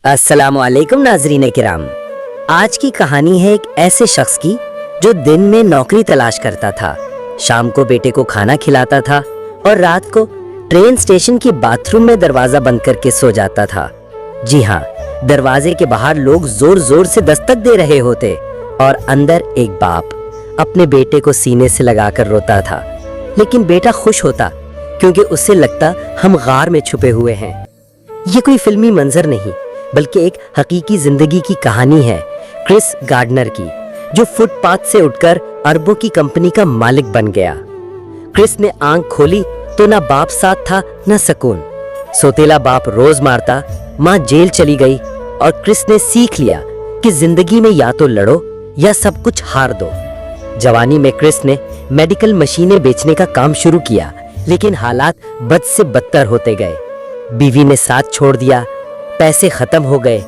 अस्सलामुअलैकुम नाजरीन किराम। आज की कहानी है एक ऐसे शख्स की जो दिन में नौकरी तलाश करता था, शाम को बेटे को खाना खिलाता था और रात को ट्रेन स्टेशन की बाथरूम में दरवाजा बंद करके सो जाता था। जी हाँ, दरवाजे के बाहर लोग जोर जोर से दस्तक दे रहे होते और अंदर एक बाप अपने बेटे को सीने से लगाकर रोता था। लेकिन बेटा खुश होता क्योंकि उससे लगता हम गार में छुपे हुए हैं। ये कोई फिल्मी मंजर नहीं बल्कि एक हकीकी जिंदगी की कहानी है क्रिस गार्डनर की, जो फुटपाथ से उठकर अरबों की कंपनी का मालिक बन गया। क्रिस ने आंख खोली तो ना बाप साथ था ना सुकून। सोतेला बाप रोज मारता, माँ जेल चली गई और क्रिस ने सीख लिया कि जिंदगी में या तो लड़ो या सब कुछ हार दो। जवानी में क्रिस ने मेडिकल मशीनें बेचने का काम शुरू किया, लेकिन हालात बद से बदतर होते गए। बीवी ने साथ छोड़ दिया, पैसे खत्म हो गए,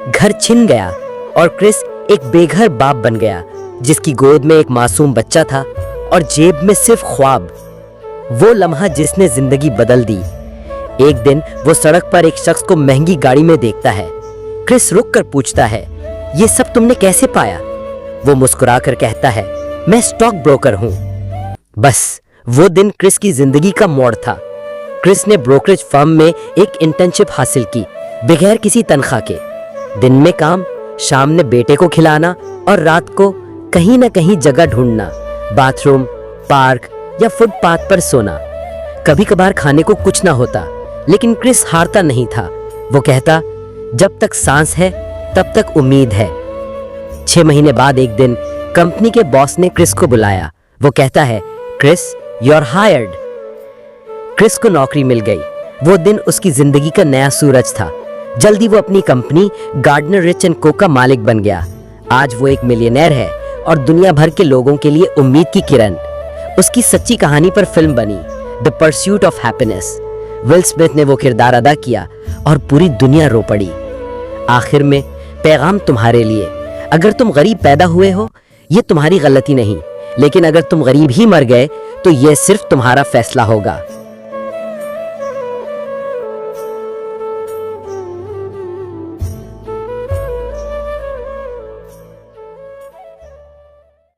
घर छिन गया और क्रिस एक बेघर बाप बन गया जिसकी गोद में एक मासूम बच्चा था और जेब में सिर्फ ख्वाब। वो लम्हा जिसने जिंदगी बदल दी। एक दिन वो सड़क पर एक शख्स को महंगी गाड़ी में देखता है। क्रिस रुक कर पूछता है, ये सब तुमने कैसे पाया? वो मुस्कुरा कर कहता है, मैं स्टॉक ब्रोकर हूं। बस वो दिन क्रिस की जिंदगी का मोड़ था। क्रिस ने ब्रोकरेज फर्म में एक इंटर्नशिप हासिल की, बगैर किसी तनख्वाह के। दिन में काम, शाम में बेटे को खिलाना और रात को कहीं ना कहीं जगह ढूंढना, बाथरूम, पार्क या फुटपाथ पर सोना। कभी कभार खाने को कुछ ना होता, लेकिन क्रिस हारता नहीं था। वो कहता, जब तक सांस है तब तक उम्मीद है। 6 महीने बाद एक दिन कंपनी के बॉस ने क्रिस को बुलाया। वो कहता है, Chris, you are hired. Chris को नौकरी मिल गई। वो दिन उसकी जिंदगी का नया सूरज था। जल्दी वो अपनी कंपनी गार्डनर रिच एंड को का मालिक बन गया। आज वो एक मिलियनेयर है और दुनिया भर के लोगों के लिए उम्मीद की किरण। उसकी सच्ची कहानी पर फिल्म बनी, the pursuit of happiness. Will Smith ने वो किरदार अदा किया और पूरी दुनिया रो पड़ी। आखिर में पैगाम तुम्हारे लिए, अगर तुम गरीब पैदा हुए हो ये तुम्हारी गलती नहीं, लेकिन अगर तुम गरीब ही मर गए तो यह सिर्फ तुम्हारा फैसला होगा।